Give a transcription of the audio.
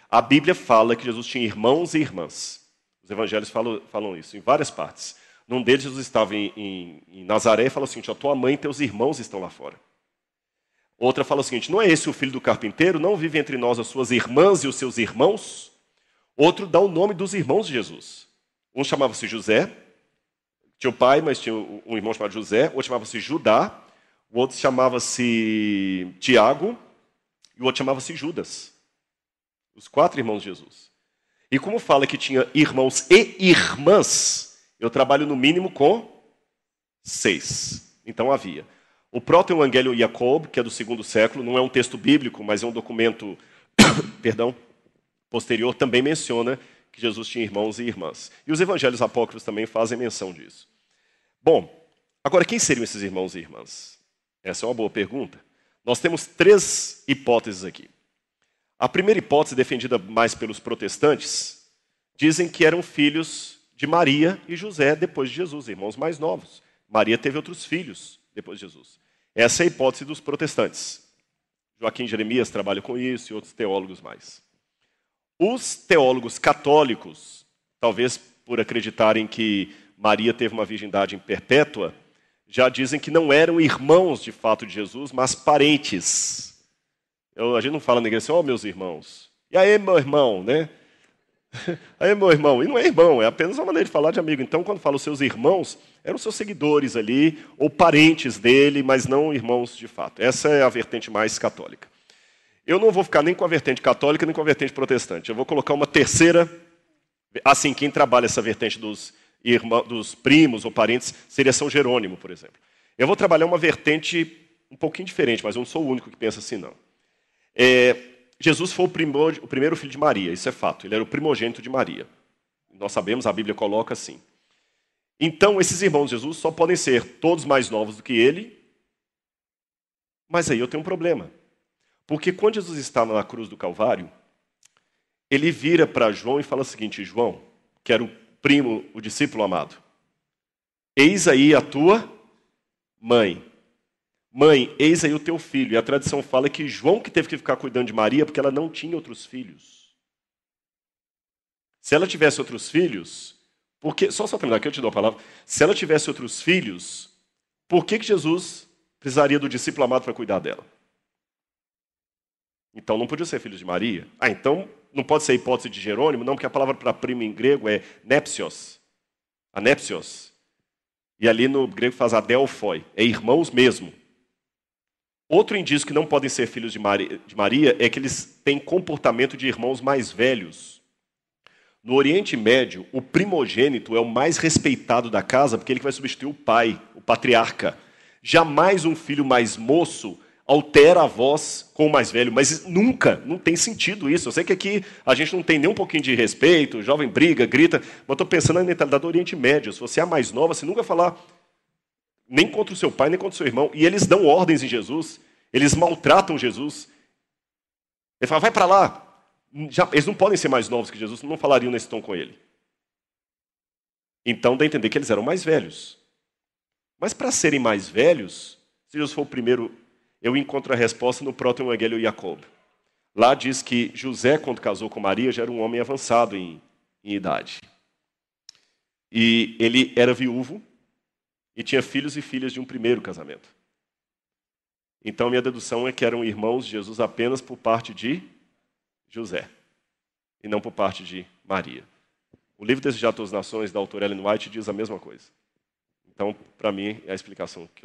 A Bíblia fala que Jesus tinha irmãos e irmãs. Os evangelhos falam isso em várias partes. Num deles, Jesus estava em Nazaré e falou o seguinte: a tua mãe e teus irmãos estão lá fora. Outra fala o seguinte: não é esse o filho do carpinteiro? Não vive entre nós as suas irmãs e os seus irmãos? Outro dá o nome dos irmãos de Jesus. Um chamava-se José, tinha o pai, mas tinha um irmão chamado José. Outro chamava-se Judá, o outro chamava-se Tiago e o outro chamava-se Judas. Os 4 irmãos de Jesus. E como fala que tinha irmãos e irmãs, eu trabalho no mínimo com 6. Então havia. O Proto-Evangelho Jacob, que é do 2º século, não é um texto bíblico, mas é um documento posterior, também menciona que Jesus tinha irmãos e irmãs. E os evangelhos apócrifos também fazem menção disso. Bom, agora quem seriam esses irmãos e irmãs? Essa é uma boa pergunta. Nós temos 3 hipóteses aqui. A primeira hipótese, defendida mais pelos protestantes, dizem que eram filhos de Maria e José depois de Jesus, irmãos mais novos. Maria teve outros filhos depois de Jesus. Essa é a hipótese dos protestantes. Joaquim Jeremias trabalha com isso e outros teólogos mais. Os teólogos católicos, talvez por acreditarem que Maria teve uma virgindade perpétua, já dizem que não eram irmãos de fato de Jesus, mas parentes. A gente não fala na igreja assim: ó, meus irmãos. E aí, meu irmão, né? Aí, meu irmão. E não é irmão, é apenas uma maneira de falar de amigo. Então, quando fala os seus irmãos, eram seus seguidores ali, ou parentes dele, mas não irmãos de fato. Essa é a vertente mais católica. Eu não vou ficar nem com a vertente católica, nem com a vertente protestante. Eu vou colocar uma terceira. Assim, quem trabalha essa vertente dos primos ou parentes seria São Jerônimo, por exemplo. Eu vou trabalhar uma vertente um pouquinho diferente, mas eu não sou o único que pensa assim, não. Jesus foi o primeiro filho de Maria, isso é fato. Ele era o primogênito de Maria. Nós sabemos, a Bíblia coloca assim. Então, esses irmãos de Jesus só podem ser todos mais novos do que ele. Mas aí eu tenho um problema. Porque quando Jesus estava na cruz do Calvário, ele vira para João e fala o seguinte: João, que era o primo, o discípulo amado, eis aí a tua mãe. Mãe, eis aí o teu filho. E a tradição fala que João que teve que ficar cuidando de Maria porque ela não tinha outros filhos. Se ela tivesse outros filhos, só terminar aqui, eu te dou a palavra. Se ela tivesse outros filhos, por que Jesus precisaria do discípulo amado para cuidar dela? Então não podia ser filho de Maria. Então não pode ser a hipótese de Jerônimo, não, porque a palavra para primo em grego é nepsios. Anepsios. E ali no grego faz adelphoi. É irmãos mesmo. Outro indício que não podem ser filhos de Maria é que eles têm comportamento de irmãos mais velhos. No Oriente Médio, o primogênito é o mais respeitado da casa, porque ele que vai substituir o pai, o patriarca. Jamais um filho mais moço altera a voz com o mais velho, mas nunca, não tem sentido isso. Eu sei que aqui a gente não tem nem um pouquinho de respeito, o jovem briga, grita, mas estou pensando na mentalidade do Oriente Médio. Se você é a mais nova, você nunca vai falar nem contra o seu pai, nem contra o seu irmão. E eles dão ordens em Jesus, eles maltratam Jesus. Ele fala: vai para lá. Eles não podem ser mais novos que Jesus, não falariam nesse tom com ele. Então dá a entender que eles eram mais velhos. Mas para serem mais velhos, se Jesus for o primeiro, eu encontro a resposta no Proto-Evangelho Jacob. Lá diz que José, quando casou com Maria, já era um homem avançado em idade. E ele era viúvo e tinha filhos e filhas de um primeiro casamento. Então minha dedução é que eram irmãos de Jesus apenas por parte de José, e não por parte de Maria. O livro Desejar Todas as Nações, da autora Ellen White, diz a mesma coisa. Então, para mim, é a explicação que eu